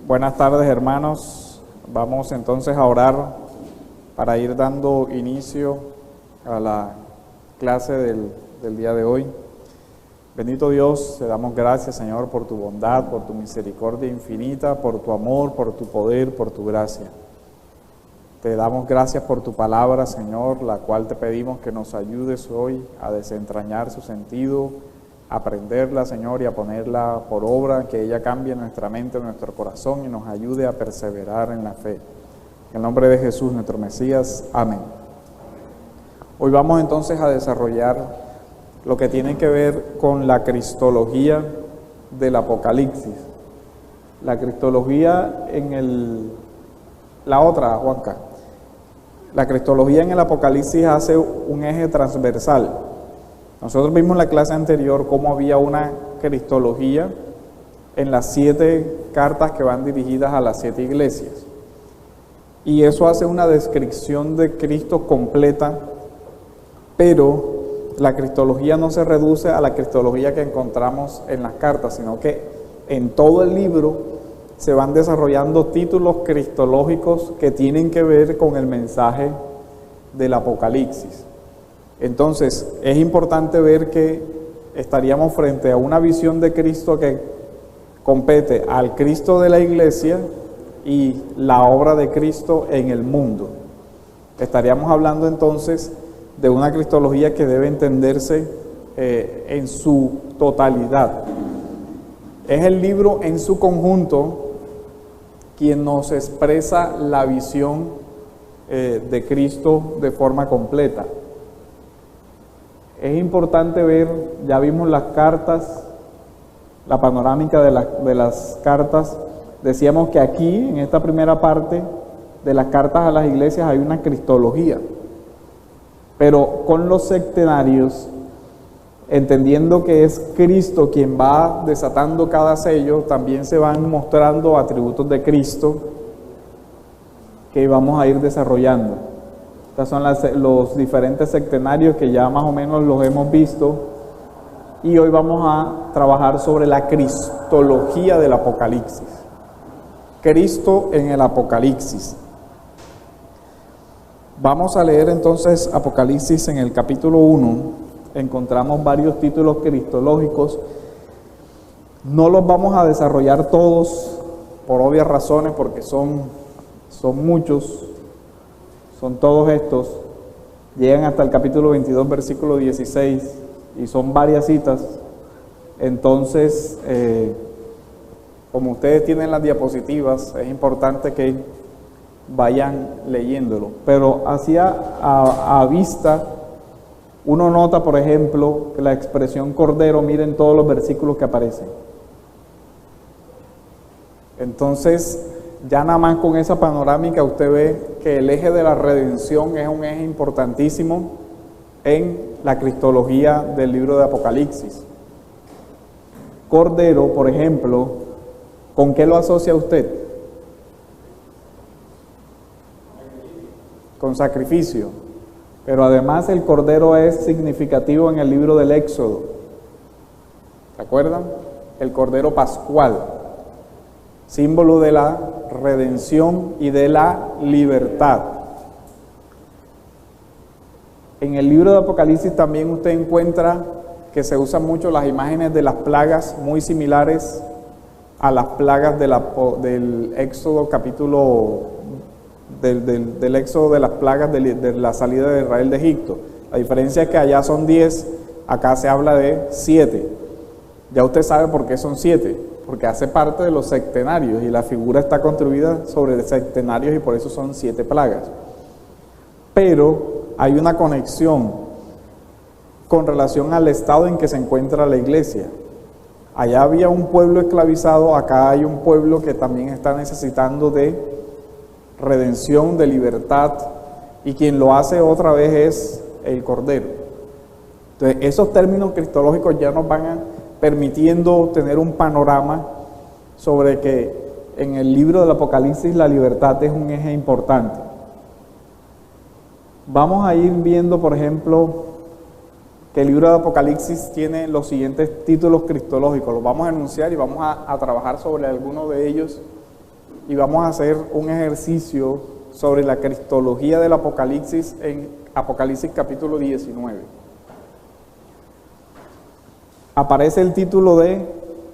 Buenas tardes, hermanos. Vamos entonces a orar para ir dando inicio a la clase del día de hoy. Bendito Dios, te damos gracias, Señor, por tu bondad, por tu misericordia infinita, por tu amor, por tu poder, por tu gracia. Te damos gracias por tu palabra, Señor, la cual te pedimos que nos ayudes hoy a desentrañar su sentido, a aprenderla, Señor, y a ponerla por obra, que ella cambie nuestra mente, nuestro corazón y nos ayude a perseverar en la fe. En el nombre de Jesús, nuestro Mesías. Amén. Hoy vamos entonces a desarrollar lo que tiene que ver con la cristología del Apocalipsis. La cristología la otra, Juanca. La cristología en el Apocalipsis hace un eje transversal. Nosotros vimos en la clase anterior cómo había una cristología en las 7 cartas que van dirigidas a las 7 iglesias. Y eso hace una descripción de Cristo completa, pero la cristología no se reduce a la cristología que encontramos en las cartas, sino que en todo el libro se van desarrollando títulos cristológicos que tienen que ver con el mensaje del Apocalipsis. Entonces, es importante ver que estaríamos frente a una visión de Cristo que compete al Cristo de la iglesia y la obra de Cristo en el mundo. Estaríamos hablando entonces de una cristología que debe entenderse en su totalidad. Es el libro en su conjunto quien nos expresa la visión de Cristo de forma completa. Es importante ver, ya vimos las cartas, la panorámica de las cartas. Decíamos que aquí, en esta primera parte de las cartas a las iglesias, hay una cristología. Pero con los septenarios, entendiendo que es Cristo quien va desatando cada sello, también se van mostrando atributos de Cristo que vamos a ir desarrollando. Estos son los diferentes septenarios que ya más o menos los hemos visto, y hoy vamos a trabajar sobre la cristología del Apocalipsis. Cristo en el Apocalipsis. Vamos a leer entonces Apocalipsis en el capítulo 1. Encontramos varios títulos cristológicos. No los vamos a desarrollar todos por obvias razones, porque son muchos. Son todos estos, llegan hasta el capítulo 22, versículo 16, y son varias citas. Entonces, como ustedes tienen las diapositivas, es importante que vayan leyéndolo. Pero así a vista, uno nota, por ejemplo, que la expresión cordero, miren todos los versículos que aparecen. Entonces, ya nada más con esa panorámica usted ve que el eje de la redención es un eje importantísimo en la cristología del libro de Apocalipsis. Cordero, por ejemplo, ¿con qué lo asocia usted? Con sacrificio. Pero además el cordero es significativo en el libro del Éxodo. ¿Se acuerdan? El cordero pascual, símbolo de la redención y de la libertad. En el libro de Apocalipsis también usted encuentra que se usan mucho las imágenes de las plagas, muy similares a las plagas del Éxodo, capítulo del Éxodo, de las plagas de la salida de Israel de Egipto. La diferencia es que allá son 10, acá se habla de 7. Ya usted sabe por qué son 7. Porque hace parte de los septenarios y la figura está construida sobre septenarios y por eso son 7 plagas. Pero hay una conexión con relación al estado en que se encuentra la iglesia. Allá había un pueblo esclavizado, acá hay un pueblo que también está necesitando de redención, de libertad, y quien lo hace otra vez es el Cordero. Entonces, esos términos cristológicos ya nos van permitiendo tener un panorama sobre que en el libro del Apocalipsis la libertad es un eje importante. Vamos a ir viendo, por ejemplo, que el libro de Apocalipsis tiene los siguientes títulos cristológicos. Los vamos a enunciar y vamos a trabajar sobre algunos de ellos y vamos a hacer un ejercicio sobre la cristología del Apocalipsis en Apocalipsis capítulo 19. Aparece el título de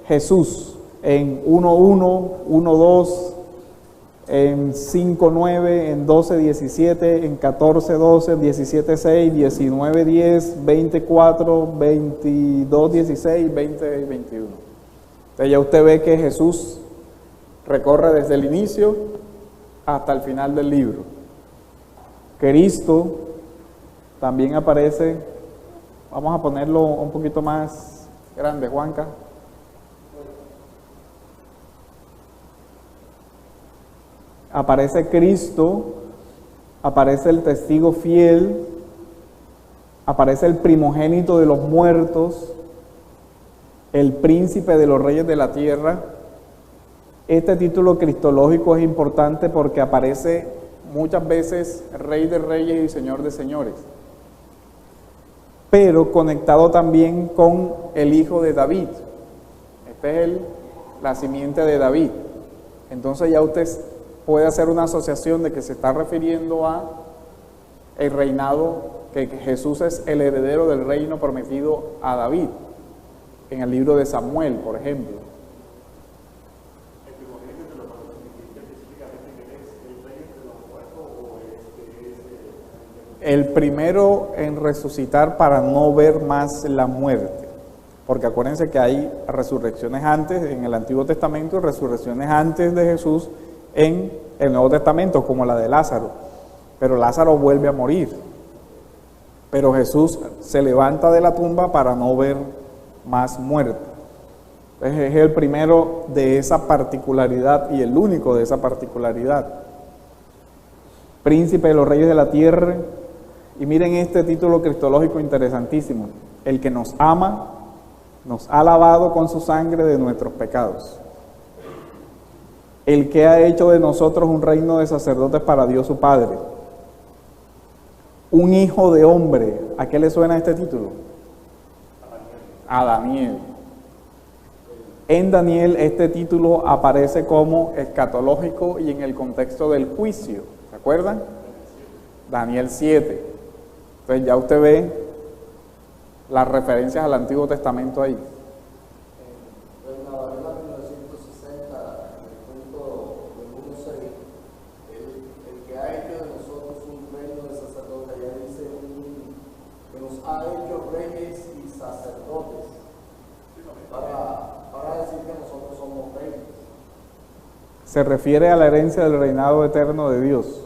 Jesús en 1.1, 1.2, en 5.9, en 12.17, en 14.12, 17.6, 19.10, 20.4, 22.16, 20 y 21. Entonces ya usted ve que Jesús recorre desde el inicio hasta el final del libro. Cristo también aparece, vamos a ponerlo un poquito más grande, Juanca. Aparece Cristo, aparece el testigo fiel, aparece el primogénito de los muertos, el príncipe de los reyes de la tierra. Este título cristológico es importante porque aparece muchas veces Rey de Reyes y Señor de Señores, pero conectado también con el hijo de David. Este es la simiente de David. Entonces ya usted puede hacer una asociación de que se está refiriendo a el reinado, que Jesús es el heredero del reino prometido a David, en el libro de Samuel, por ejemplo. El primero en resucitar para no ver más la muerte, porque acuérdense que hay resurrecciones antes en el Antiguo Testamento y resurrecciones antes de Jesús en el Nuevo Testamento, como la de Lázaro, pero Lázaro vuelve a morir, pero Jesús se levanta de la tumba para no ver más muerte. Entonces es el primero de esa particularidad y el único de esa particularidad. Príncipe de los reyes de la tierra. Y miren este título cristológico interesantísimo: el que nos ama, nos ha lavado con su sangre de nuestros pecados. El que ha hecho de nosotros un reino de sacerdotes para Dios su Padre. Un hijo de hombre. ¿A qué le suena este título? A Daniel. En Daniel este título aparece como escatológico y en el contexto del juicio. ¿Se acuerdan? Daniel 7. Entonces ya usted ve las referencias al Antiguo Testamento ahí. En la Biblia 1960, en el punto del 1.6, el que ha hecho de nosotros un reino de sacerdotes, ya dice que nos ha hecho reyes y sacerdotes, para decir que nosotros somos reyes. Se refiere a la herencia del reinado eterno de Dios.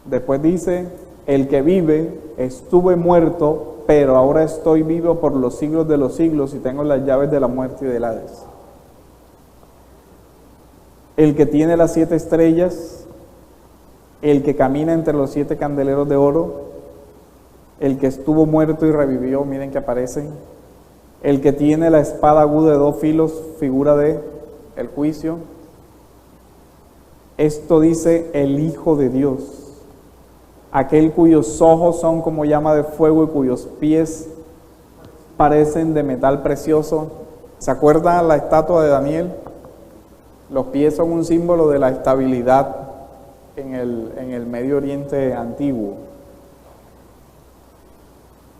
Después dice: el que vive, estuve muerto, pero ahora estoy vivo por los siglos de los siglos y tengo las llaves de la muerte y del Hades. El que tiene las 7 estrellas, el que camina entre los 7 candeleros de oro, el que estuvo muerto y revivió, miren que aparecen. El que tiene la espada aguda de 2 filos, figura de el juicio. Esto dice el Hijo de Dios, aquel cuyos ojos son como llama de fuego y cuyos pies parecen de metal precioso. ¿Se acuerdan la estatua de Daniel? Los pies son un símbolo de la estabilidad en el Medio Oriente antiguo.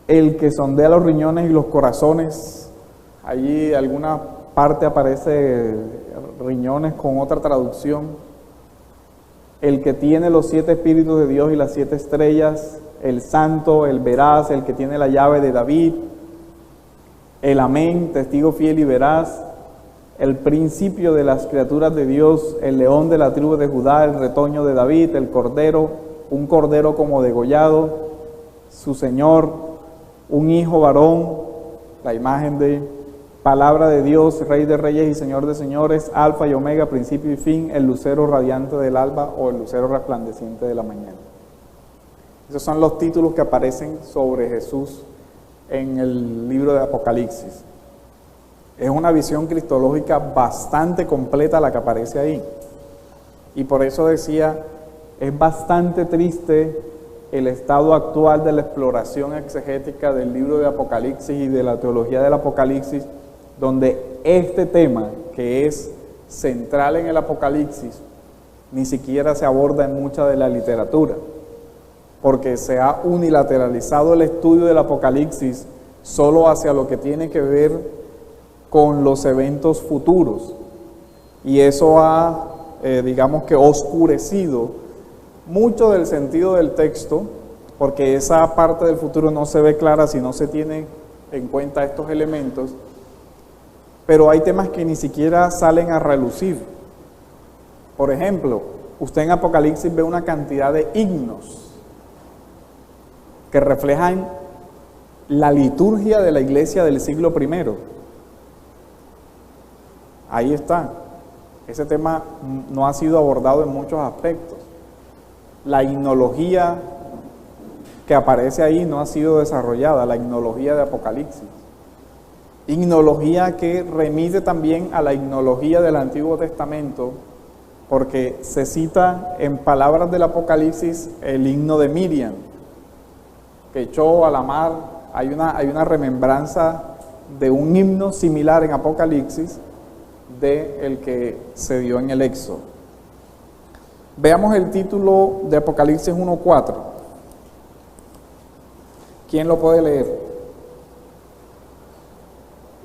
El que sondea los riñones y los corazones. Allí alguna parte aparece riñones con otra traducción. El que tiene los 7 espíritus de Dios y las 7 estrellas, el santo, el veraz, el que tiene la llave de David, el amén, testigo fiel y veraz, el principio de las criaturas de Dios, el león de la tribu de Judá, el retoño de David, el cordero, un cordero como degollado, su Señor, un hijo varón, la imagen de palabra de Dios, Rey de reyes y Señor de señores, Alfa y Omega, principio y fin, el lucero radiante del alba o el lucero resplandeciente de la mañana. Esos son los títulos que aparecen sobre Jesús en el libro de Apocalipsis. Es una visión cristológica bastante completa la que aparece ahí. Y por eso decía, es bastante triste el estado actual de la exploración exegética del libro de Apocalipsis y de la teología del Apocalipsis, donde este tema, que es central en el Apocalipsis ni siquiera se aborda en mucha de la literatura, porque se ha unilateralizado el estudio del Apocalipsis solo hacia lo que tiene que ver con los eventos futuros, y eso ha, digamos que oscurecido mucho del sentido del texto, porque esa parte del futuro no se ve clara si no se tiene en cuenta estos elementos, pero hay temas que ni siquiera salen a relucir. Por ejemplo, usted en Apocalipsis ve una cantidad de himnos que reflejan la liturgia de la iglesia del siglo I. Ahí está. Ese tema no ha sido abordado en muchos aspectos. La himnología que aparece ahí no ha sido desarrollada, la himnología de Apocalipsis. Himnología que remite también a la himnología del Antiguo Testamento, porque se cita en palabras del Apocalipsis el himno de Miriam, que echó a la mar. Hay una remembranza de un himno similar en Apocalipsis de el que se dio en el Éxodo. Veamos el título de Apocalipsis 1:4. ¿Quién lo puede leer?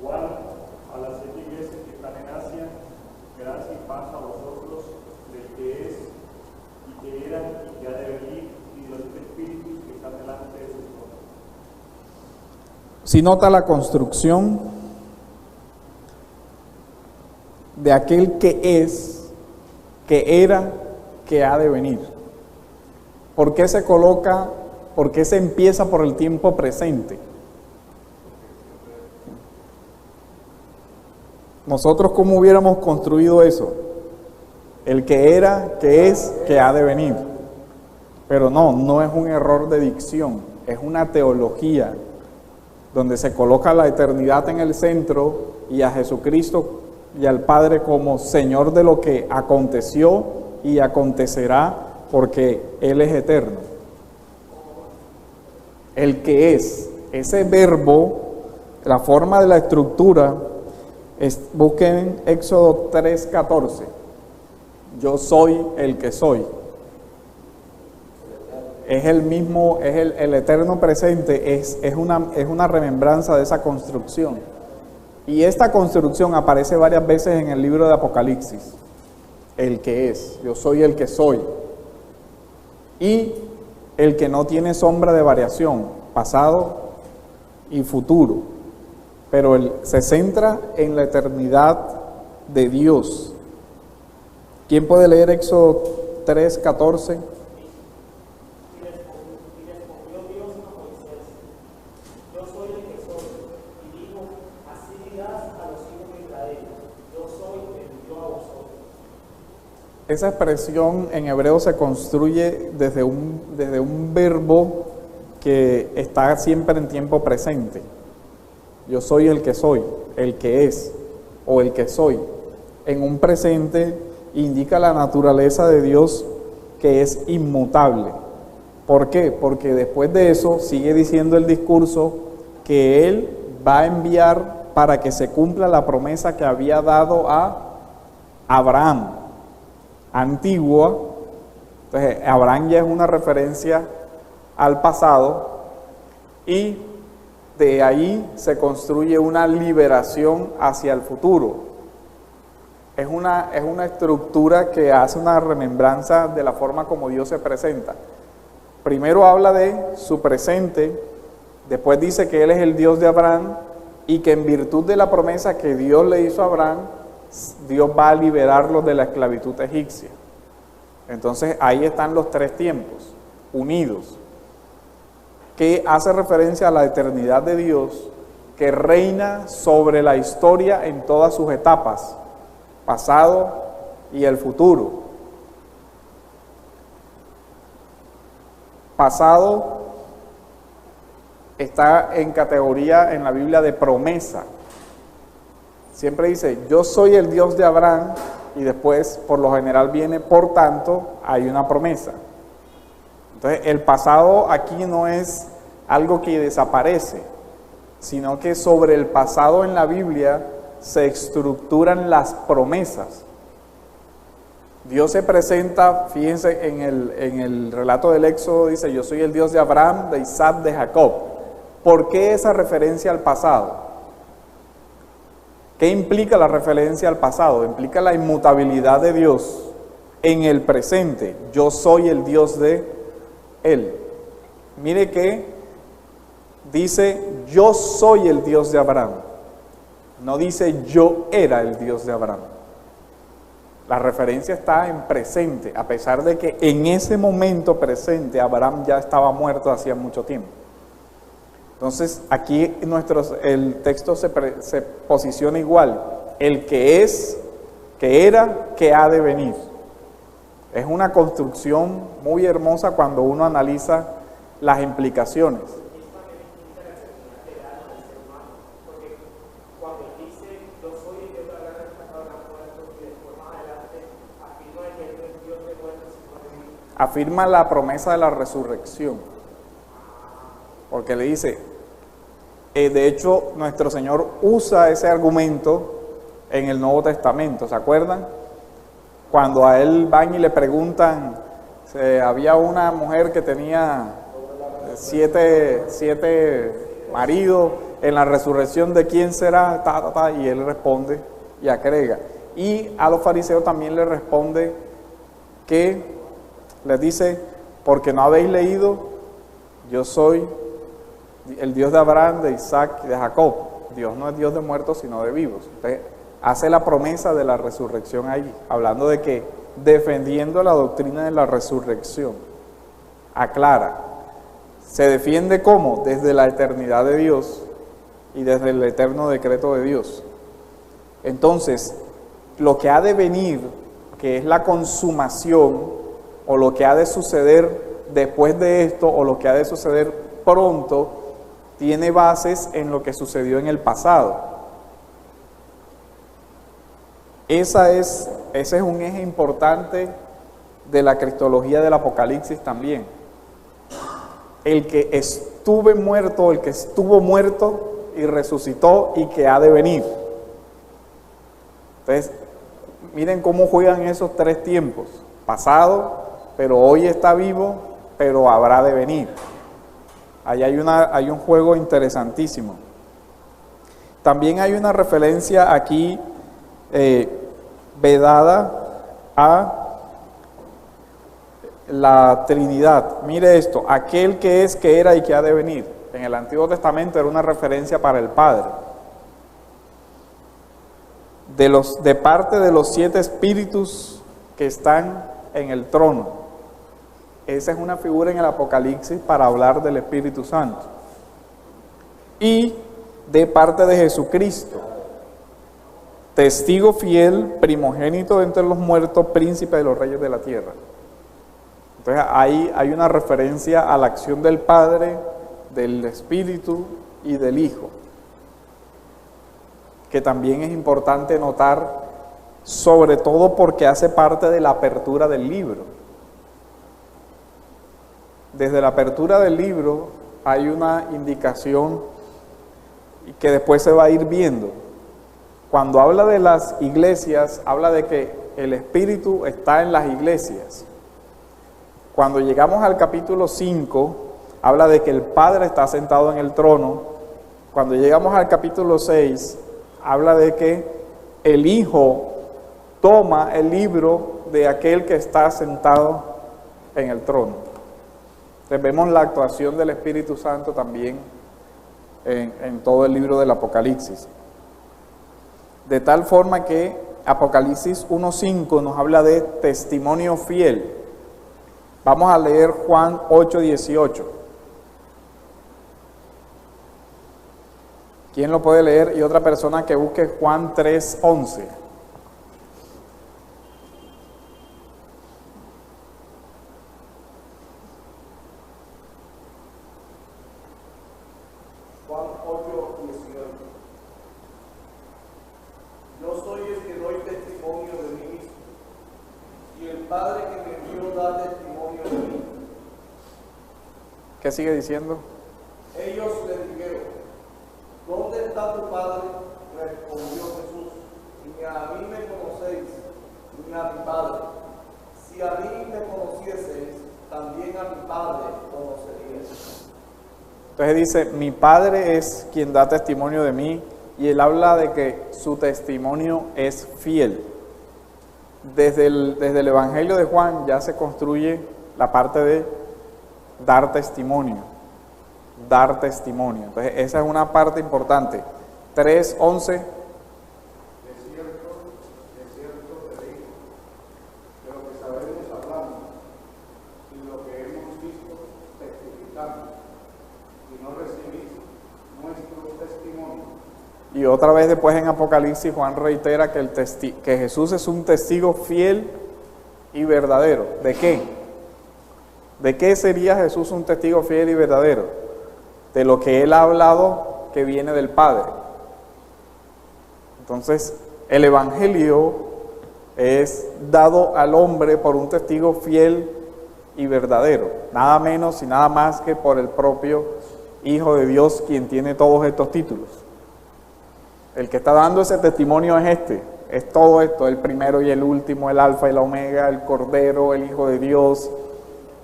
Juan, a las 7 iglesias que están en Asia, gracia y paz a vosotros, del que es, y que era, y que ha de venir, y de los espíritus que están delante de su trono. Si nota la construcción de aquel que es, que era, que ha de venir. ¿Por qué se coloca, por qué se empieza por el tiempo presente? Nosotros, ¿cómo hubiéramos construido eso? El que era, que es, que ha de venir. Pero no es un error de dicción, es una teología donde se coloca la eternidad en el centro y a Jesucristo y al Padre como Señor de lo que aconteció y acontecerá, porque Él es eterno. El que es, ese verbo, la forma de la estructura, busquen Éxodo 3:14. Yo soy el que soy. Es el mismo, es el eterno presente, es una remembranza de esa construcción. Y esta construcción aparece varias veces en el libro de Apocalipsis. El que es, yo soy el que soy. Y el que no tiene sombra de variación, pasado y futuro. Pero se centra en la eternidad de Dios. ¿Quién puede leer Éxodo 3:14? Esa expresión en hebreo se construye desde un verbo que está siempre en tiempo presente. Yo soy el que es, o el que soy. En un presente indica la naturaleza de Dios, que es inmutable. ¿Por qué? Porque después de eso sigue diciendo el discurso que Él va a enviar para que se cumpla la promesa que había dado a Abraham, antigua. Entonces Abraham ya es una referencia al pasado, y de ahí se construye una liberación hacia el futuro. Es una estructura que hace una remembranza de la forma como Dios se presenta. Primero habla de su presente, después dice que Él es el Dios de Abraham y que en virtud de la promesa que Dios le hizo a Abraham, Dios va a liberarlos de la esclavitud egipcia. Entonces ahí están los tres tiempos unidos, que hace referencia a la eternidad de Dios, que reina sobre la historia en todas sus etapas, pasado y el futuro. Pasado está en categoría en la Biblia de promesa. Siempre dice, yo soy el Dios de Abraham, y después, por lo general, viene, por tanto, hay una promesa. Entonces, el pasado aquí no es algo que desaparece, sino que sobre el pasado en la Biblia se estructuran las promesas. Dios se presenta, fíjense en el relato del Éxodo, dice, yo soy el Dios de Abraham, de Isaac, de Jacob. ¿Por qué esa referencia al pasado? ¿Qué implica la referencia al pasado? Implica la inmutabilidad de Dios en el presente. Yo soy el Dios de Él. Mire que dice, yo soy el Dios de Abraham. No dice, yo era el Dios de Abraham. La referencia está en presente, a pesar de que en ese momento presente Abraham ya estaba muerto hacía mucho tiempo. Entonces, aquí el texto se posiciona igual. El que es, que era, que ha de venir. Es una construcción muy hermosa cuando uno analiza las implicaciones. Afirma la promesa de la resurrección. Porque le dice, de hecho, nuestro Señor usa ese argumento en el Nuevo Testamento, ¿se acuerdan? Cuando a él van y le preguntan, había una mujer que tenía siete maridos, en la resurrección de quién será, y él responde y agrega. Y a los fariseos también le responde que les dice, porque no habéis leído, yo soy el Dios de Abraham, de Isaac y de Jacob. Dios no es Dios de muertos, sino de vivos. Entonces, hace la promesa de la resurrección ahí, hablando de que defendiendo la doctrina de la resurrección, aclara, se defiende ¿cómo? Desde la eternidad de Dios y desde el eterno decreto de Dios. Entonces, lo que ha de venir, que es la consumación, o lo que ha de suceder después de esto, o lo que ha de suceder pronto, tiene bases en lo que sucedió en el pasado. Ese es un eje importante de la cristología del Apocalipsis también. El que estuvo muerto y resucitó y que ha de venir. Entonces, miren cómo juegan esos tres tiempos. Pasado, pero hoy está vivo, pero habrá de venir. Ahí hay un juego interesantísimo. También hay una referencia aquí vedada a la Trinidad. Mire esto, aquel que es, que era y que ha de venir. En el Antiguo Testamento era una referencia para el Padre. De parte de los 7 espíritus que están en el trono. Esa es una figura en el Apocalipsis para hablar del Espíritu Santo. Y de parte de Jesucristo, testigo fiel, primogénito de entre los muertos, príncipe de los reyes de la tierra. Entonces ahí hay una referencia a la acción del Padre, del Espíritu y del Hijo, que también es importante notar, sobre todo porque hace parte de la apertura del libro. Desde la apertura del libro hay una indicación que después se va a ir viendo. Cuando habla de las iglesias, habla de que el Espíritu está en las iglesias. Cuando llegamos al capítulo 5, habla de que el Padre está sentado en el trono. Cuando llegamos al capítulo 6, habla de que el Hijo toma el libro de aquel que está sentado en el trono. Entonces vemos la actuación del Espíritu Santo también en todo el libro del Apocalipsis. De tal forma que Apocalipsis 1:5 nos habla de testimonio fiel. Vamos a leer Juan 8:18. ¿Quién lo puede leer? Y otra persona que busque Juan 3:11. Juan 8:18. Yo soy el que doy testimonio de mí mismo, y el Padre que me envió da testimonio de mí. ¿Qué sigue diciendo? Ellos le dijeron, ¿dónde está tu Padre? Respondió Jesús, ni a mí me conocéis, ni a mi Padre. si a mí me conocieseis, también a mi Padre conoceríais. Entonces dice, mi Padre es quien da testimonio de mí, y él habla de que su testimonio es fiel. Desde el Evangelio de Juan ya se construye la parte de dar testimonio. Dar testimonio. Entonces esa es una parte importante. 3:11. De cierto te digo, de lo que sabemos hablamos, y lo que hemos visto testificamos, y no recibís nuestro testimonio. Y otra vez después en Apocalipsis Juan reitera que, que Jesús es un testigo fiel y verdadero. ¿De qué? ¿De qué sería Jesús un testigo fiel y verdadero? De lo que él ha hablado que viene del Padre. Entonces, el Evangelio es dado al hombre por un testigo fiel y verdadero, nada menos y nada más que por el propio Hijo de Dios, quien tiene todos estos títulos. El que está dando ese testimonio es todo esto, el primero y el último, el alfa y la omega, el Cordero, el Hijo de Dios,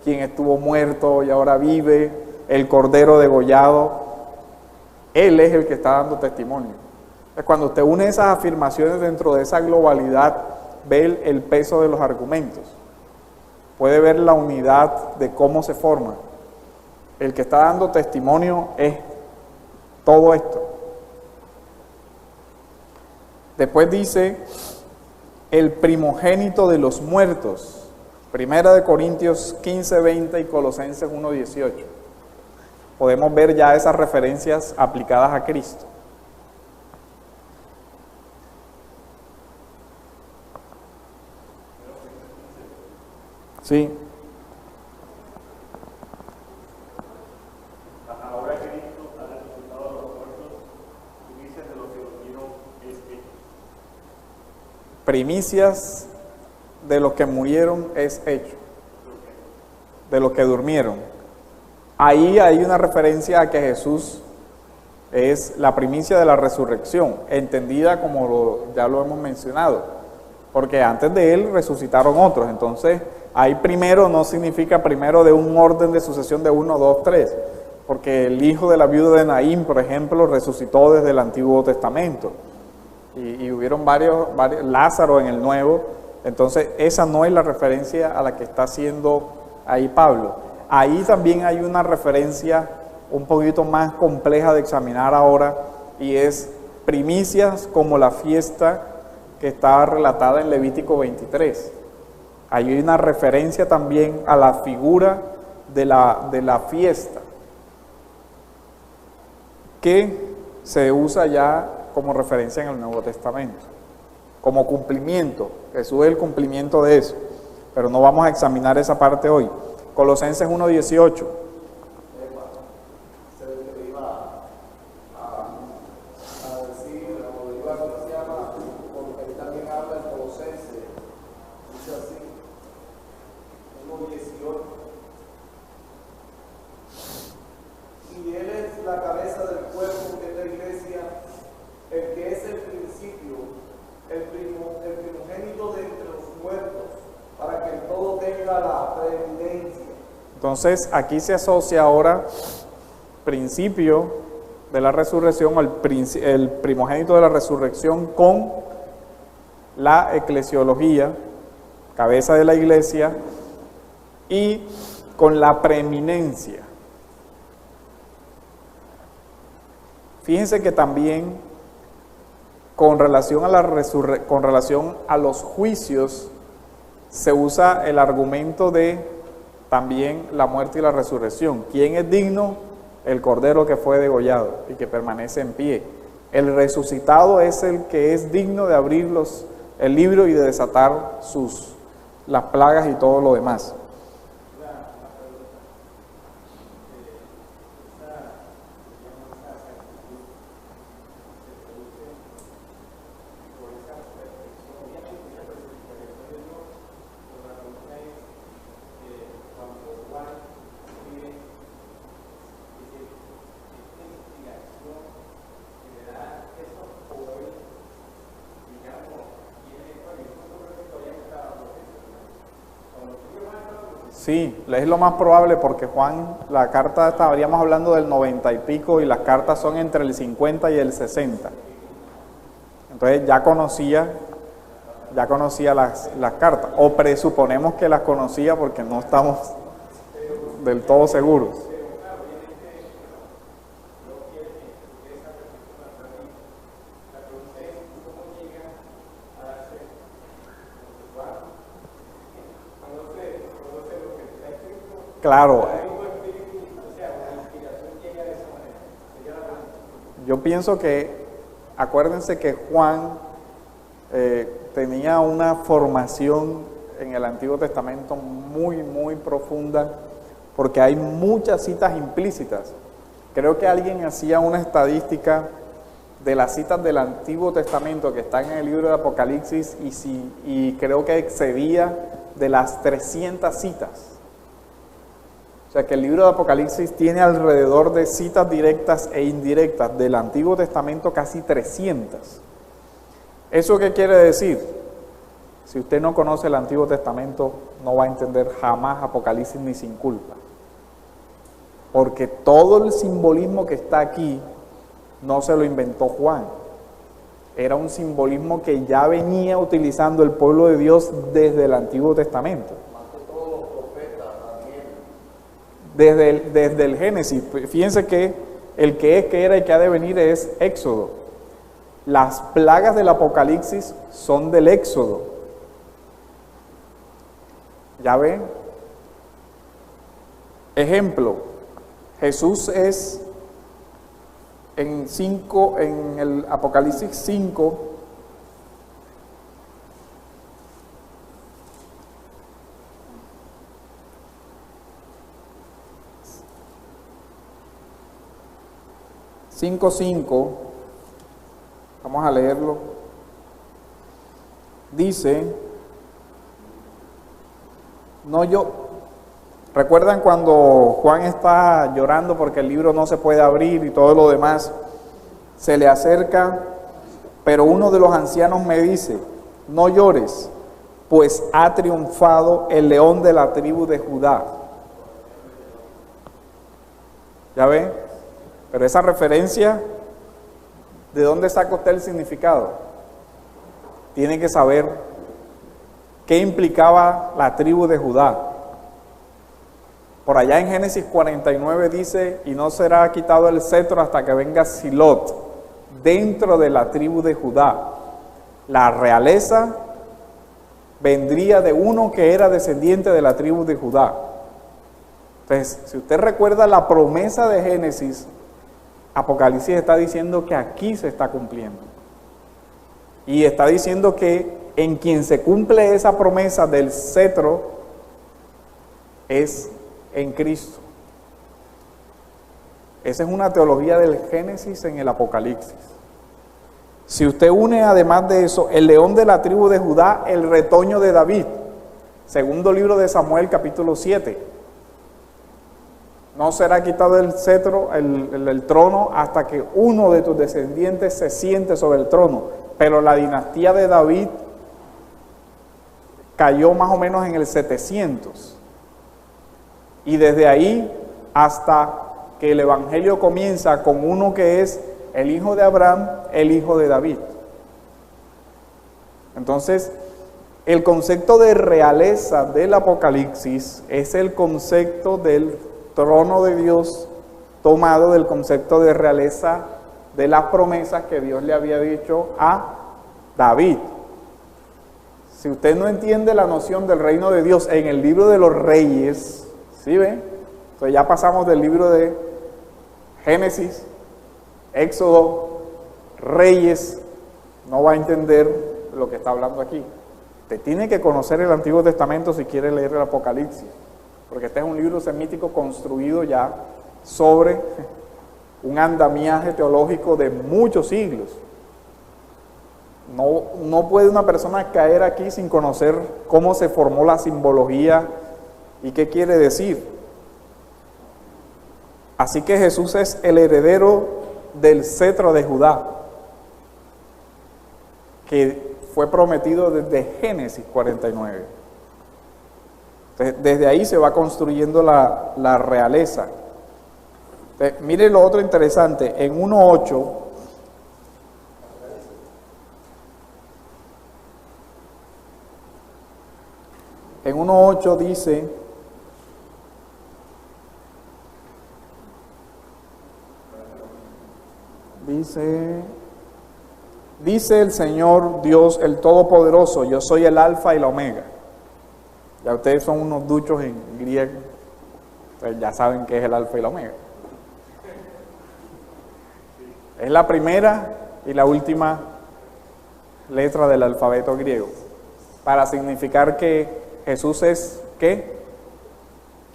quien estuvo muerto y ahora vive, el Cordero degollado. Él es el que está dando testimonio. Cuando usted une esas afirmaciones dentro de esa globalidad, ve el peso de los argumentos. Puede ver la unidad de cómo se forma. El que está dando testimonio es todo esto. Después dice, el primogénito de los muertos. Primera de Corintios 15:20 y Colosenses 1:18. Podemos ver ya esas referencias aplicadas a Cristo. Sí. Ahora Cristo ha resucitado a los muertos, primicias de los que durmieron es hecho. Primicias de los que murieron es hecho. De los que durmieron. Ahí hay una referencia a que Jesús es la primicia de la resurrección, entendida como ya lo hemos mencionado, porque antes de él resucitaron otros. Entonces, ahí primero no significa primero de un orden de sucesión de 1, 2, 3, porque el hijo de la viuda de Naín, por ejemplo, resucitó desde el Antiguo Testamento, y hubieron varios, Lázaro en el Nuevo. Entonces, esa no es la referencia a la que está haciendo ahí Pablo. Ahí también hay una referencia un poquito más compleja de examinar ahora, y es primicias como la fiesta que está relatada en Levítico 23. Ahí hay una referencia también a la figura de la fiesta, que se usa ya como referencia en el Nuevo Testamento, como cumplimiento. Jesús es el cumplimiento de eso, pero no vamos a examinar esa parte hoy. Colosenses 1:18. Y él es la cabeza del cuerpo, que es la iglesia, el que es el principio, el primogénito de entre los muertos, para que todo tenga la preeminencia. Entonces aquí se asocia ahora principio de la resurrección, el primogénito de la resurrección, con la eclesiología, cabeza de la iglesia, y con la preeminencia. Fíjense que también con relación a los juicios se usa el argumento de también la muerte y la resurrección. ¿Quién es digno? El Cordero que fue degollado y que permanece en pie. El resucitado es el que es digno de abrir el libro y de desatar las plagas y todo lo demás. Sí, es lo más probable porque Juan, la carta estaríamos hablando del 90 y pico y las cartas son entre el 50 y el 60. Entonces ya conocía las cartas, o presuponemos que las conocía porque no estamos del todo seguros. Claro, yo pienso que, acuérdense que Juan tenía una formación en el Antiguo Testamento muy, muy profunda, porque hay muchas citas implícitas. Creo que alguien hacía una estadística de las citas del Antiguo Testamento que están en el libro de Apocalipsis y creo que excedía de las 300 citas. O sea que el libro de Apocalipsis tiene alrededor de citas directas e indirectas del Antiguo Testamento casi 300. ¿Eso qué quiere decir? Si usted no conoce el Antiguo Testamento, no va a entender jamás Apocalipsis ni sin culpa. Porque todo el simbolismo que está aquí no se lo inventó Juan. Era un simbolismo que ya venía utilizando el pueblo de Dios desde el Antiguo Testamento. Desde el Génesis. Fíjense que el que es, que era y que ha de venir es Éxodo. Las plagas del Apocalipsis son del Éxodo. ¿Ya ven? Ejemplo, Jesús es en el Apocalipsis 5, vamos a leerlo. Dice, ¿recuerdan cuando Juan está llorando porque el libro no se puede abrir y todo lo demás? Se le acerca, pero uno de los ancianos me dice, no llores, pues ha triunfado el león de la tribu de Judá. ¿Ya ven? Pero esa referencia, ¿de dónde saca usted el significado? Tiene que saber qué implicaba la tribu de Judá. Por allá en Génesis 49 dice, y no será quitado el cetro hasta que venga Silot, dentro de la tribu de Judá. La realeza vendría de uno que era descendiente de la tribu de Judá. Entonces, si usted recuerda la promesa de Génesis, Apocalipsis está diciendo que aquí se está cumpliendo. Y está diciendo que en quien se cumple esa promesa del cetro es en Cristo. Esa es una teología del Génesis en el Apocalipsis. Si usted une además de eso, el león de la tribu de Judá, el retoño de David, segundo libro de Samuel, capítulo 7. No será quitado el cetro, el trono, hasta que uno de tus descendientes se siente sobre el trono. Pero la dinastía de David cayó más o menos en el 700. Y desde ahí hasta que el Evangelio comienza con uno que es el hijo de Abraham, el hijo de David. Entonces, el concepto de realeza del Apocalipsis es el concepto del trono de Dios tomado del concepto de realeza de las promesas que Dios le había dicho a David. Si usted no entiende la noción del reino de Dios en el libro de los Reyes, ¿sí ven? Entonces ya pasamos del libro de Génesis, Éxodo, Reyes, no va a entender lo que está hablando aquí. Usted tiene que conocer el Antiguo Testamento si quiere leer el Apocalipsis, porque este es un libro semítico construido ya sobre un andamiaje teológico de muchos siglos. No puede una persona caer aquí sin conocer cómo se formó la simbología y qué quiere decir. Así que Jesús es el heredero del cetro de Judá, que fue prometido desde Génesis 49. Entonces, desde ahí se va construyendo la realeza. Entonces, mire lo otro interesante, en 1.8, dice el Señor Dios, el Todopoderoso, yo soy el Alfa y la Omega. Ya ustedes son unos duchos en griego, entonces ya saben qué es el Alfa y la Omega. Es la primera y la última letra del alfabeto griego, para significar que Jesús es, ¿qué?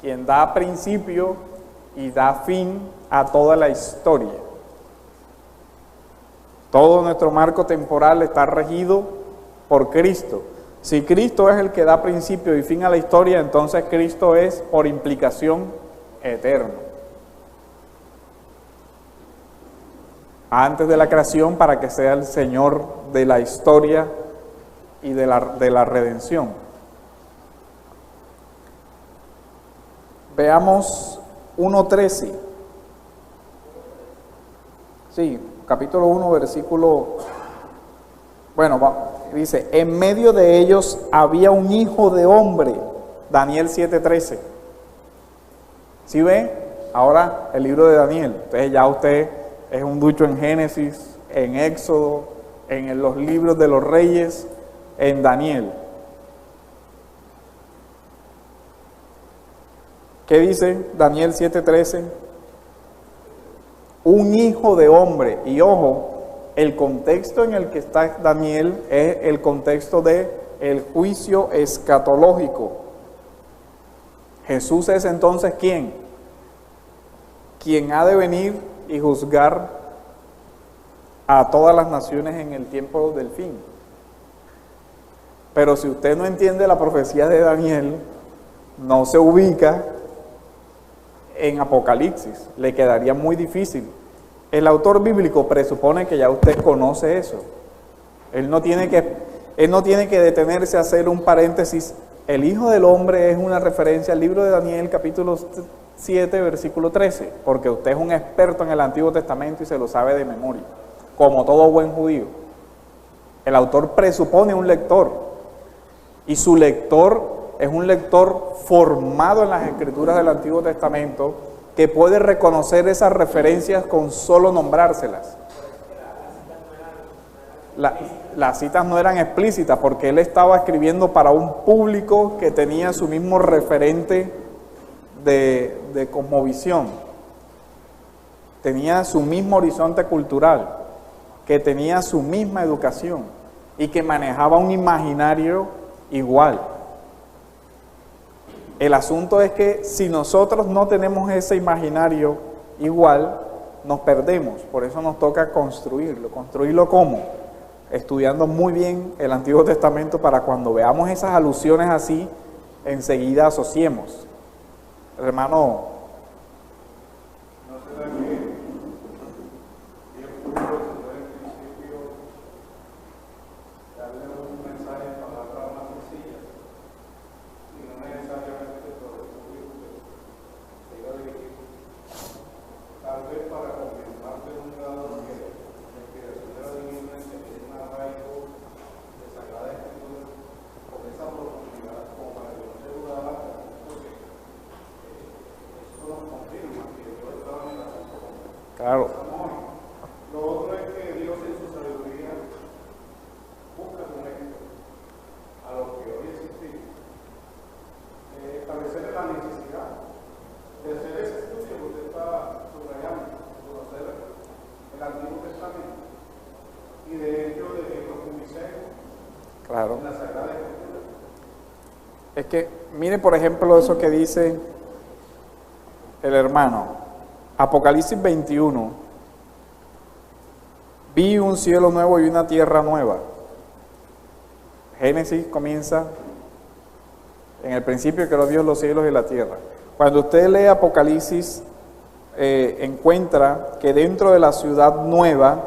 Quien da principio y da fin a toda la historia. Todo nuestro marco temporal está regido por Cristo. Si Cristo es el que da principio y fin a la historia, entonces Cristo es, por implicación, eterno. Antes de la creación, para que sea el Señor de la historia y de la redención. Veamos 1.13. Sí, capítulo 1, versículo... dice, en medio de ellos había un hijo de hombre, Daniel 7.13. ¿Sí ve? Ahora el libro de Daniel. Entonces ya usted es un ducho en Génesis, en Éxodo, en los libros de los reyes, en Daniel. ¿Qué dice Daniel 7.13? Un hijo de hombre. Y ojo, el contexto en el que está Daniel es el contexto de el juicio escatológico. Jesús es entonces ¿quién? Quien ha de venir y juzgar a todas las naciones en el tiempo del fin. Pero si usted no entiende la profecía de Daniel, no se ubica en Apocalipsis, le quedaría muy difícil. El autor bíblico presupone que ya usted conoce eso. Él no tiene que detenerse a hacer un paréntesis. El Hijo del Hombre es una referencia al libro de Daniel, capítulo 7, versículo 13, porque usted es un experto en el Antiguo Testamento y se lo sabe de memoria, como todo buen judío. El autor presupone un lector, y su lector es un lector formado en las Escrituras del Antiguo Testamento, que puede reconocer esas referencias con solo nombrárselas. Las citas no eran explícitas porque él estaba escribiendo para un público que tenía su mismo referente de cosmovisión, tenía su mismo horizonte cultural, que tenía su misma educación y que manejaba un imaginario igual. El asunto es que si nosotros no tenemos ese imaginario igual, nos perdemos. Por eso nos toca construirlo. ¿Construirlo cómo? Estudiando muy bien el Antiguo Testamento para cuando veamos esas alusiones así, enseguida asociemos. Hermano. No será que 10 puntos en el principio darle un mensaje en palabras más sencillas y no necesariamente todo el público se iba a dirigir. Tal vez para confirmar de un grado que la inspiración de la divina que tiene un arraigo de Sagrada Escritura con esa profundidad como para que no se dudara, porque eso nos confirma que Dios estaba en el asunto. Claro. Lo otro es que Dios en su sabiduría busca con esto a lo que hoy existimos, establecer la necesidad de hacer ese estudio que usted está subrayando, conocer el Antiguo Testamento y de hecho de que profundicemos Claro. en la Sagrada Escritura. Es que, mire por ejemplo eso que dice el hermano, Apocalipsis 21, vi un cielo nuevo y una tierra nueva. Génesis comienza, en el principio creó Dios los cielos y la tierra. Cuando usted lee Apocalipsis, encuentra que dentro de la ciudad nueva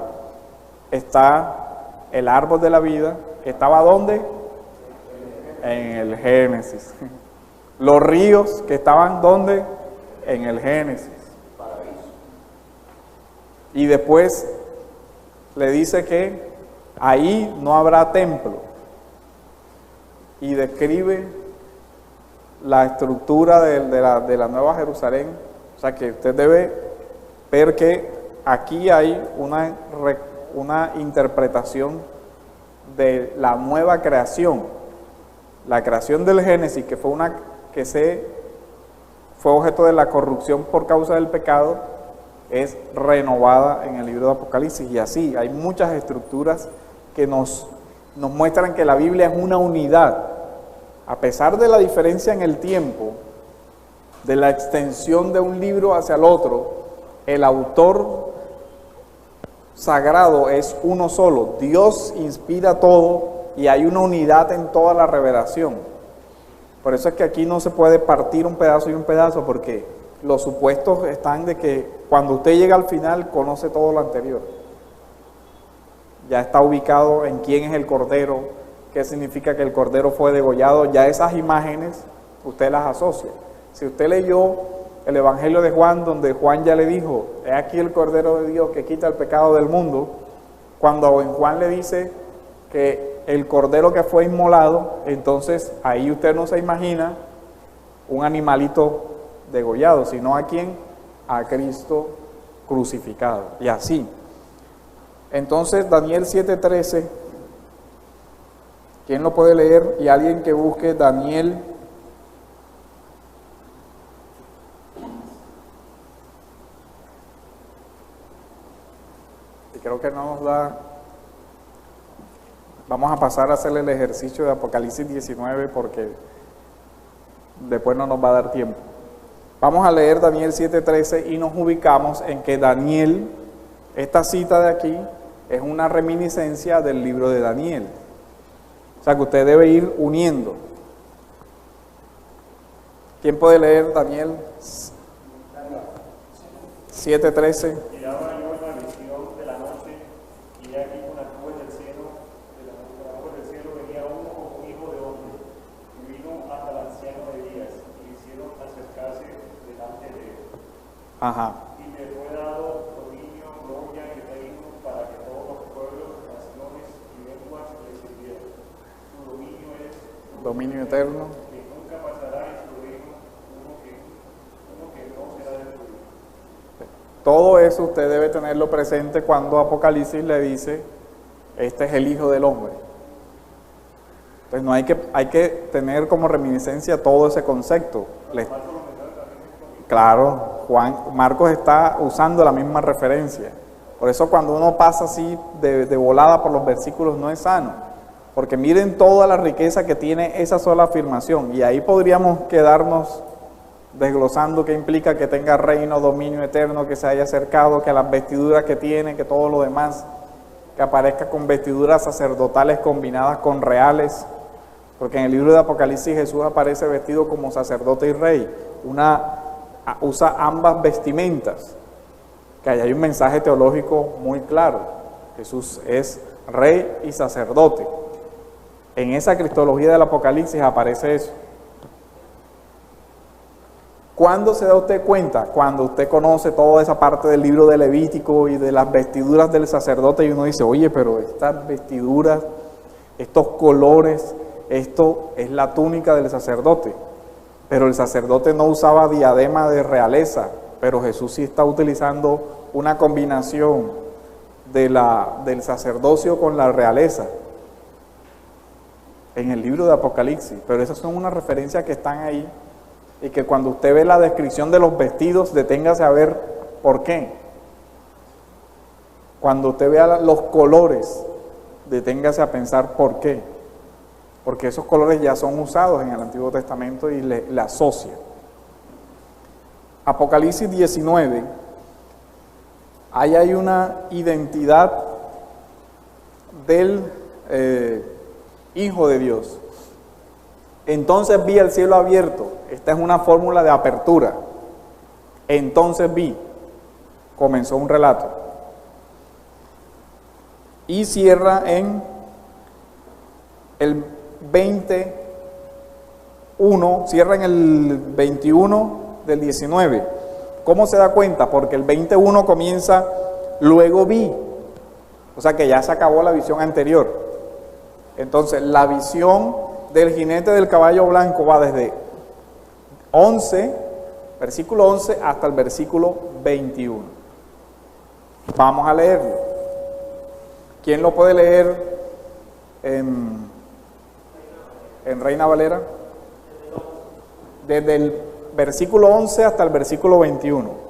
está el árbol de la vida, que estaba ¿dónde? En el Génesis. Los ríos que estaban, ¿dónde? En el Génesis. Y después le dice que ahí no habrá templo. Y describe la estructura de la Nueva Jerusalén. O sea que usted debe ver que aquí hay una interpretación de la nueva creación. La creación del Génesis, que fue fue objeto de la corrupción por causa del pecado, es renovada en el libro de Apocalipsis. Y así hay muchas estructuras que nos muestran que la Biblia es una unidad. A pesar de la diferencia en el tiempo, de la extensión de un libro hacia el otro, el autor sagrado es uno solo. Dios inspira todo y hay una unidad en toda la revelación. Por eso es que aquí no se puede partir un pedazo y un pedazo, porque los supuestos están de que cuando usted llega al final conoce todo lo anterior. Ya está ubicado en quién es el Cordero, qué significa que el Cordero fue degollado. Ya esas imágenes usted las asocia. Si usted leyó el Evangelio de Juan, donde Juan ya le dijo, he aquí el Cordero de Dios que quita el pecado del mundo, cuando en Juan le dice que el Cordero que fue inmolado, entonces ahí usted no se imagina un animalito degollado, sino a quién, a Cristo crucificado. Y así. Entonces Daniel 7:13, ¿quién lo puede leer? Y alguien que busque Daniel. Y creo que no nos da. Vamos a pasar a hacer el ejercicio de Apocalipsis 19 porque después no nos va a dar tiempo. Vamos a leer Daniel 7:13 y nos ubicamos en que Daniel, esta cita de aquí, es una reminiscencia del libro de Daniel. O sea que usted debe ir uniendo. ¿Quién puede leer Daniel 7:13? Miraba yo en la visión de la noche, y he aquí con las nubes del cielo, de las nubes del cielo venía uno como un hijo de hombre, y vino hasta el anciano de días, y le hicieron acercarse delante de él. Ajá. Y le fue dado dominio, gloria y reino para que todos los pueblos, naciones y lenguas le sirvieran. Su dominio es Dominio eterno. que nunca pasará, y su reino uno que no será destruido. Todo eso usted debe tenerlo presente cuando Apocalipsis le dice, este es el Hijo del Hombre. Entonces no hay que tener como reminiscencia todo ese concepto. Claro, Marcos está usando la misma referencia. Por eso cuando uno pasa así de volada por los versículos no es sano. Porque miren toda la riqueza que tiene esa sola afirmación. Y ahí podríamos quedarnos desglosando qué implica que tenga reino, dominio eterno, que se haya acercado, que las vestiduras que tiene, que todo lo demás, que aparezca con vestiduras sacerdotales combinadas con reales, porque en el libro de Apocalipsis Jesús aparece vestido como sacerdote y rey, usa ambas vestimentas, que ahí hay un mensaje teológico muy claro. Jesús es rey y sacerdote. En esa cristología del Apocalipsis aparece eso. ¿Cuándo se da usted cuenta? Cuando usted conoce toda esa parte del libro de Levítico y de las vestiduras del sacerdote y uno dice, oye, pero estas vestiduras, estos colores, esto es la túnica del sacerdote. Pero el sacerdote no usaba diadema de realeza, pero Jesús sí está utilizando una combinación del sacerdocio con la realeza en el libro de Apocalipsis. Pero esas son unas referencias que están ahí. Y que cuando usted ve la descripción de los vestidos, deténgase a ver por qué. Cuando usted vea los colores, deténgase a pensar por qué. Porque esos colores ya son usados en el Antiguo Testamento y le asocia. Apocalipsis 19, ahí hay una identidad del Hijo de Dios. Entonces vi el cielo abierto. Esta es una fórmula de apertura. Entonces vi. Comenzó un relato. Y cierra en el 20:1. 1, cierra en el 21 del 19. ¿Cómo se da cuenta? Porque el 21 comienza, luego vi. O sea que ya se acabó la visión anterior. Entonces, la visión del jinete del caballo blanco va desde 11, versículo 11, hasta el versículo 21. Vamos a leerlo. ¿Quién lo puede leer en Reina Valera? Desde el versículo 11 hasta el versículo 21.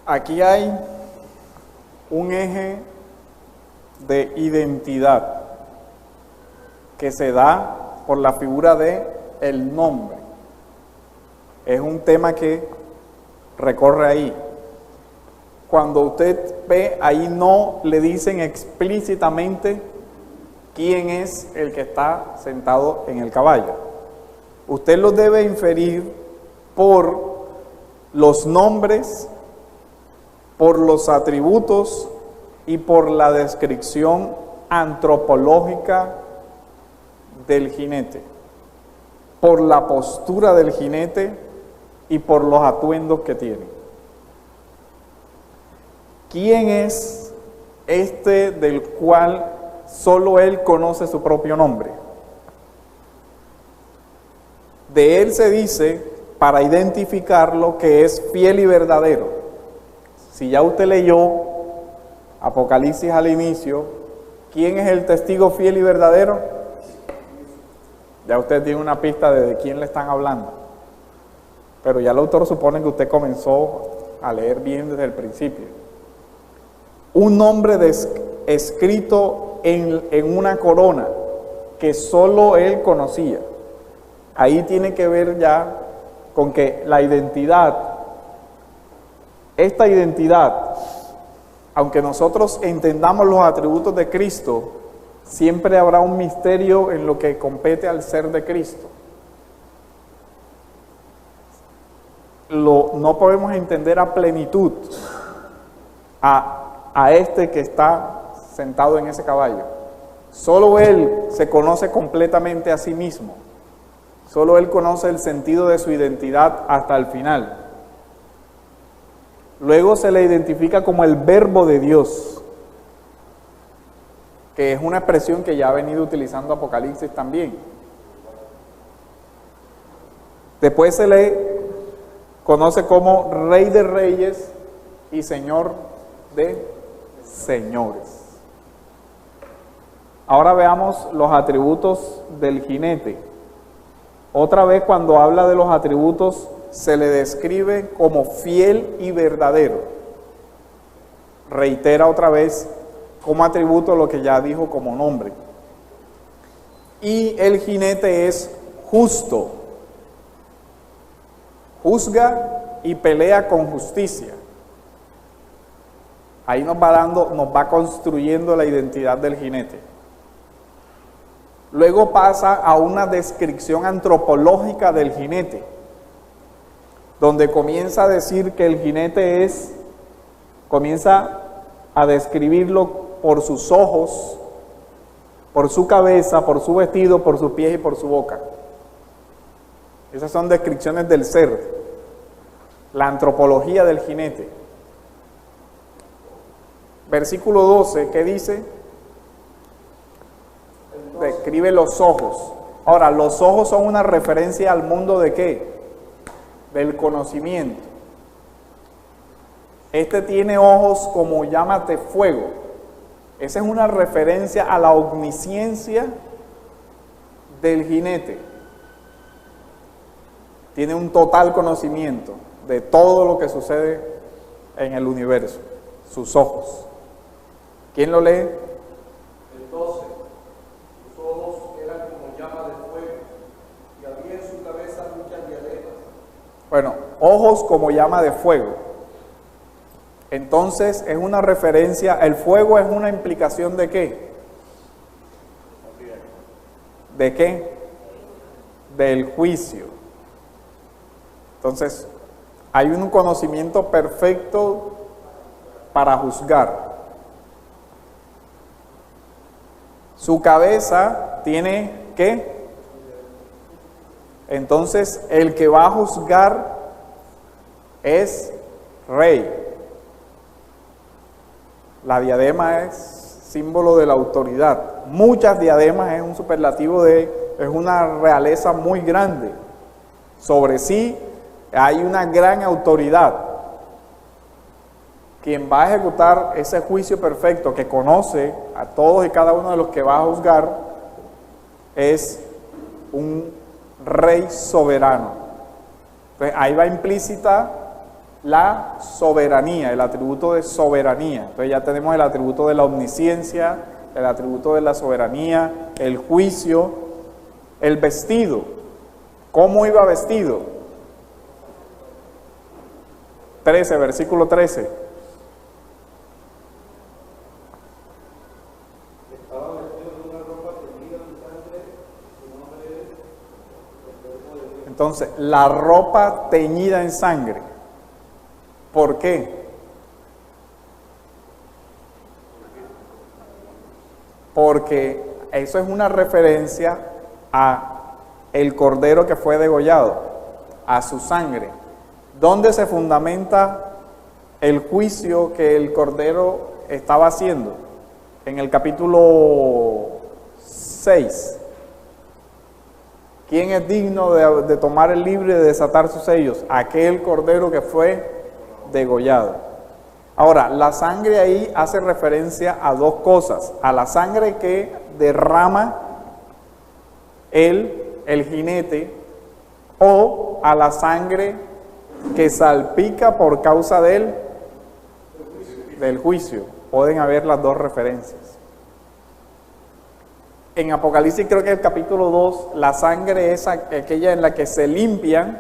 Aquí hay un eje de identidad que se da por la figura de el nombre. Es un tema que recorre ahí. Cuando usted ve, ahí no le dicen explícitamente quién es el que está sentado en el caballo. Usted lo debe inferir por los nombres, por los atributos y por la descripción antropológica del jinete, por la postura del jinete y por los atuendos que tiene. ¿Quién es este del cual solo él conoce su propio nombre? De él se dice, para identificarlo, que es fiel y verdadero. Si ya usted leyó Apocalipsis al inicio, ¿quién es el testigo fiel y verdadero? Ya usted tiene una pista de quién le están hablando. Pero ya el autor supone que usted comenzó a leer bien desde el principio. Un nombre escrito en una corona que solo él conocía. Ahí tiene que ver ya con que la identidad, esta identidad, aunque nosotros entendamos los atributos de Cristo, siempre habrá un misterio en lo que compete al ser de Cristo. No podemos entender a plenitud a este que está sentado en ese caballo. Solo Él se conoce completamente a sí mismo. Solo Él conoce el sentido de su identidad hasta el final. Luego se le identifica como el Verbo de Dios, que es una expresión que ya ha venido utilizando Apocalipsis también. Después se le conoce como Rey de Reyes y Señor de Señores. Ahora veamos los atributos del jinete. Otra vez, cuando habla de los atributos, se le describe como fiel y verdadero. Reitera otra vez como atributo lo que ya dijo como nombre. Y el jinete es justo. Juzga y pelea con justicia. Ahí nos va construyendo la identidad del jinete. Luego pasa a una descripción antropológica del jinete, donde comienza a decir que el jinete comienza a describirlo por sus ojos, por su cabeza, por su vestido, por sus pies y por su boca. Esas son descripciones del ser, la antropología del jinete. Versículo 12, ¿qué dice? Describe los ojos. Ahora, los ojos son una referencia al mundo ¿de qué? Del conocimiento. Este tiene ojos como llamas de fuego. Esa es una referencia a la omnisciencia del jinete. Tiene un total conocimiento de todo lo que sucede en el universo. Sus ojos. ¿Quién lo lee? El 12. Sus ojos eran como llamas de fuego y había en su cabeza muchas diademas. Bueno, ojos como llama de fuego. Entonces es una referencia, el fuego es una implicación ¿de qué? ¿De qué? Del juicio. Entonces, hay un conocimiento perfecto para juzgar. Su cabeza tiene ¿qué? Entonces, el que va a juzgar es rey. La diadema es símbolo de la autoridad. Muchas diademas es un superlativo es una realeza muy grande. Sobre sí hay una gran autoridad. Quien va a ejecutar ese juicio perfecto, que conoce a todos y cada uno de los que va a juzgar, es un rey soberano. Entonces ahí va implícita la soberanía, el atributo de soberanía. Entonces ya tenemos el atributo de la omnisciencia, el atributo de la soberanía, el juicio, el vestido. ¿Cómo iba vestido? 13, versículo 13. Entonces, la ropa teñida en sangre. ¿Por qué? Porque eso es una referencia a el cordero que fue degollado, a su sangre. ¿Dónde se fundamenta el juicio que el cordero estaba haciendo? En el capítulo 6. ¿Quién es digno de tomar el libro y de desatar sus sellos? Aquel cordero que fue degollado. Ahora, la sangre ahí hace referencia a dos cosas: a la sangre que derrama el jinete, o a la sangre que salpica por causa del juicio. Pueden haber las dos referencias. En Apocalipsis, creo que el capítulo 2, la sangre es aquella en la que se limpian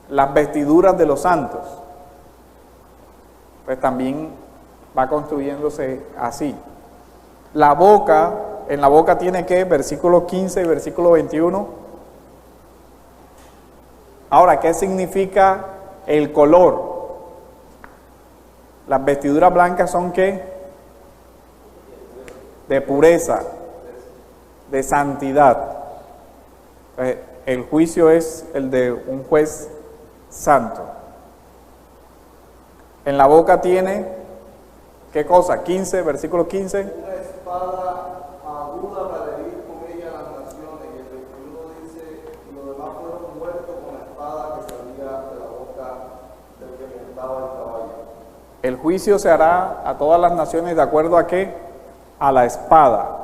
las vestiduras de los santos. Pues también va construyéndose así. La boca, en la boca tiene que, versículo 15 y versículo 21. Ahora, ¿qué significa el color? Las vestiduras blancas son ¿qué? De pureza, de santidad. El juicio es el de un juez santo. En la boca tiene, ¿qué cosa? 15, versículo 15. Una espada aguda para herir con ella a las naciones. Y el 21 dice: y los demás fueron muertos con la espada que salía de la boca del que montaba el caballo. El juicio se hará a todas las naciones de acuerdo a qué? A la espada,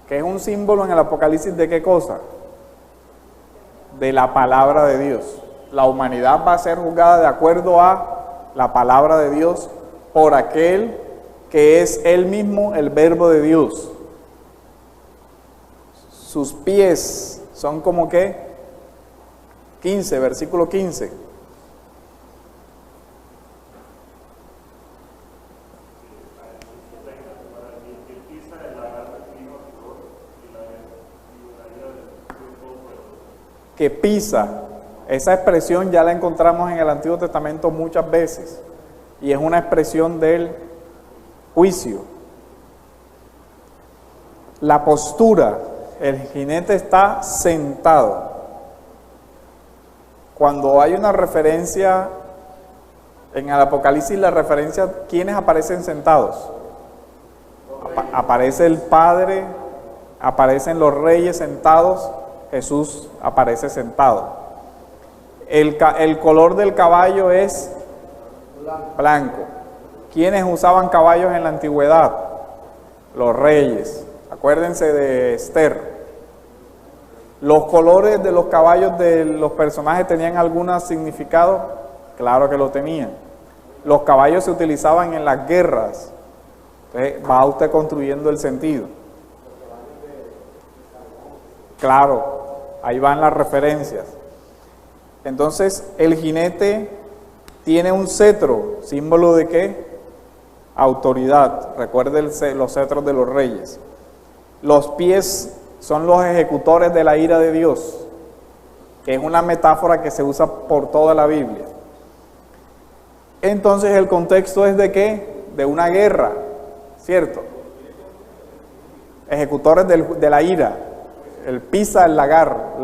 que es un símbolo en el Apocalipsis de qué cosa? De la palabra de Dios. La humanidad va a ser juzgada de acuerdo a la palabra de Dios por aquel que es él mismo el verbo de Dios. Sus pies son como que 15, versículo 15. Que pisa. Esa expresión ya la encontramos en el Antiguo Testamento muchas veces y es una expresión del juicio. La postura, el jinete está sentado. Cuando hay una referencia en el Apocalipsis, la referencia, ¿quiénes aparecen sentados? Aparece el Padre, aparecen los reyes sentados, Jesús aparece sentado. El color del caballo es blanco. ¿Quiénes usaban caballos en la antigüedad? Los reyes. Acuérdense de Esther. ¿Los colores de los caballos de los personajes tenían algún significado? Claro que lo tenían. Los caballos se utilizaban en las guerras. Entonces, va usted construyendo el sentido. Claro, ahí van las referencias. Entonces, el jinete tiene un cetro, símbolo de ¿qué? Autoridad. Recuerde los cetros de los reyes. Los pies son los ejecutores de la ira de Dios, que es una metáfora que se usa por toda la Biblia. Entonces, el contexto es de ¿qué? De una guerra, ¿cierto? Ejecutores de la ira. El pisa, el lagar,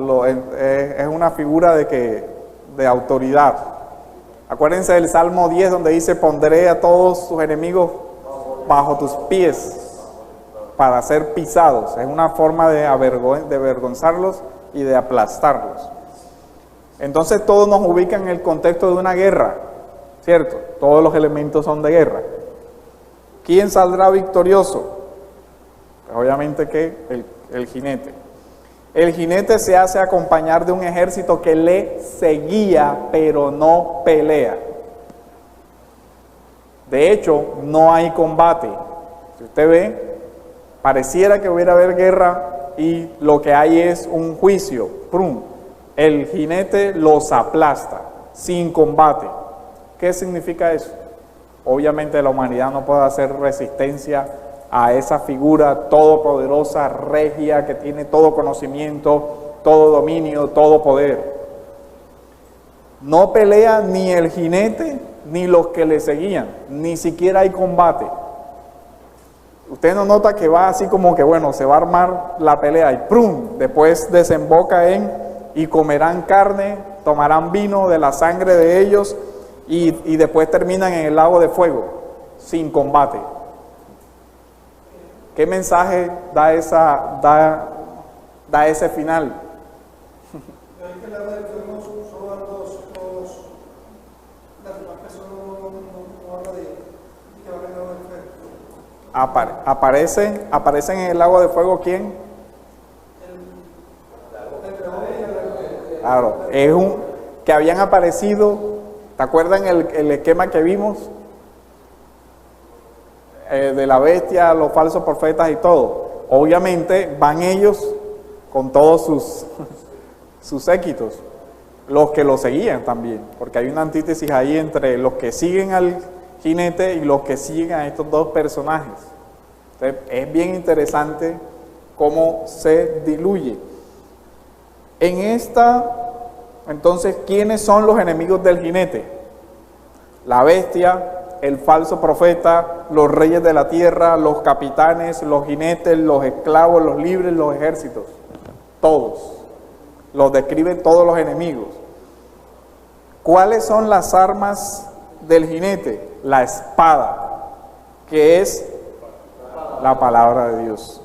es una figura de autoridad. Acuérdense del Salmo 10 donde dice, pondré a todos tus enemigos bajo tus pies para ser pisados. Es una forma de avergonzarlos y de aplastarlos. Entonces todo nos ubica en el contexto de una guerra, ¿cierto? Todos los elementos son de guerra. ¿Quién saldrá victorioso? Pues obviamente que el jinete. El jinete se hace acompañar de un ejército que le seguía, pero no pelea. De hecho, no hay combate. Si usted ve, pareciera que hubiera haber guerra y lo que hay es un juicio. ¡Prum! El jinete los aplasta, sin combate. ¿Qué significa eso? Obviamente la humanidad no puede hacer resistencia a esa figura todopoderosa, regia, que tiene todo conocimiento, todo dominio, todo poder. No pelea ni el jinete ni los que le seguían, ni siquiera hay combate. Usted no nota que va así como que bueno, se va a armar la pelea y ¡prum! Después desemboca en y comerán carne, tomarán vino de la sangre de ellos y después terminan en el lago de fuego, sin combate. ¿Qué mensaje da ese final? Aparecen en el lago de fuego ¿quién? Claro, es que habían aparecido, ¿te acuerdan el esquema que vimos? De la bestia, los falsos profetas y todo. Obviamente van ellos con todos sus séquitos, los que lo seguían también, porque hay una antítesis ahí entre los que siguen al jinete y los que siguen a estos dos personajes. Entonces, es bien interesante cómo se diluye. Entonces, ¿quiénes son los enemigos del jinete? La bestia, el falso profeta, los reyes de la tierra, los capitanes, los jinetes, los esclavos, los libres, los ejércitos. Todos. Los describen todos los enemigos. ¿Cuáles son las armas del jinete? La espada, que es la palabra de Dios.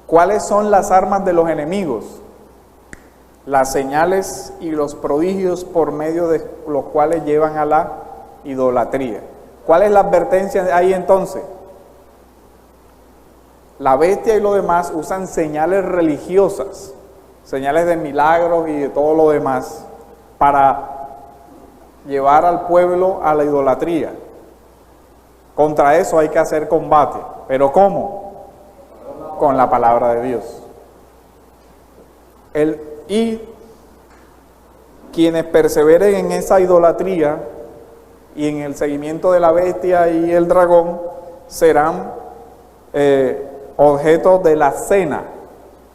¿Cuáles son las armas de los enemigos? Las señales y los prodigios por medio de los cuales llevan a la idolatría. ¿Cuál es la advertencia ahí entonces? La bestia y lo demás usan señales religiosas, señales de milagros y de todo lo demás, para llevar al pueblo a la idolatría. Contra eso hay que hacer combate. ¿Pero cómo? Con la palabra de Dios. Y quienes perseveren en esa idolatría y en el seguimiento de la bestia y el dragón serán objeto de la cena.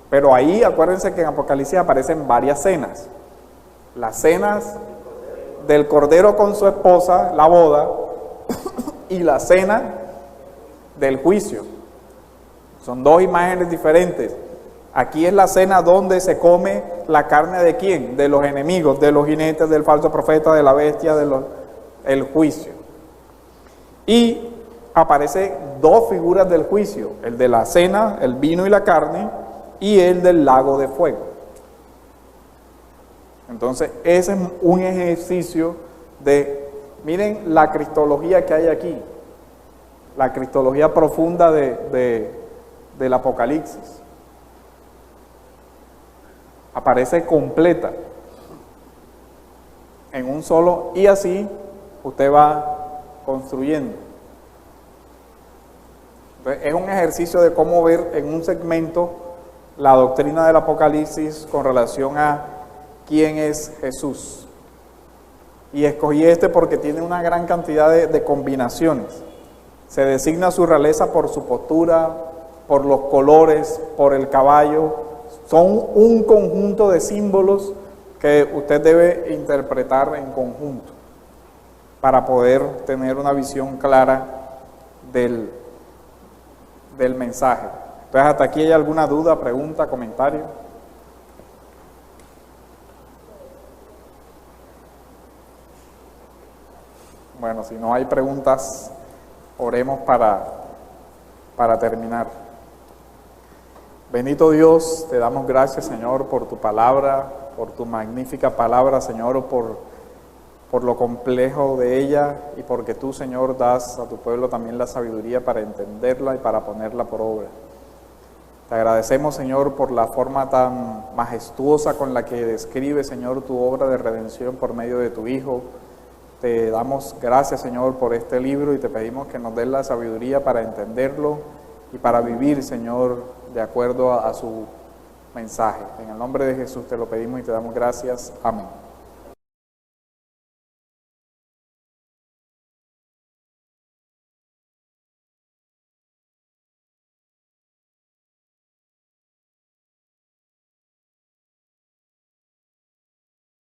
Pero ahí acuérdense que en Apocalipsis aparecen varias cenas. Las cenas del Cordero con su esposa, la boda, y la cena del juicio. Son dos imágenes diferentes. Aquí es la cena donde se come la carne de ¿quién? De los enemigos, de los jinetes, del falso profeta, de la bestia, el juicio. Y aparece dos figuras del juicio, el de la cena, el vino y la carne, y el del lago de fuego. Entonces, ese es un ejercicio de, miren la cristología que hay aquí, la cristología profunda del Apocalipsis. Aparece completa en un solo, y así usted va construyendo. Entonces, es un ejercicio de cómo ver en un segmento la doctrina del Apocalipsis con relación a quién es Jesús. Y escogí este porque tiene una gran cantidad de combinaciones. Se designa su realeza por su postura, por los colores, por el caballo. Son un conjunto de símbolos que usted debe interpretar en conjunto para poder tener una visión clara del mensaje. Entonces, ¿hasta aquí hay alguna duda, pregunta, comentario? Bueno, si no hay preguntas, oremos para terminar. Bendito Dios, te damos gracias, Señor, por tu palabra, por tu magnífica palabra, Señor, por lo complejo de ella y porque tú, Señor, das a tu pueblo también la sabiduría para entenderla y para ponerla por obra. Te agradecemos, Señor, por la forma tan majestuosa con la que describe, Señor, tu obra de redención por medio de tu Hijo. Te damos gracias, Señor, por este libro y te pedimos que nos des la sabiduría para entenderlo y para vivir, Señor, de acuerdo a su mensaje. En el nombre de Jesús te lo pedimos y te damos gracias. Amén.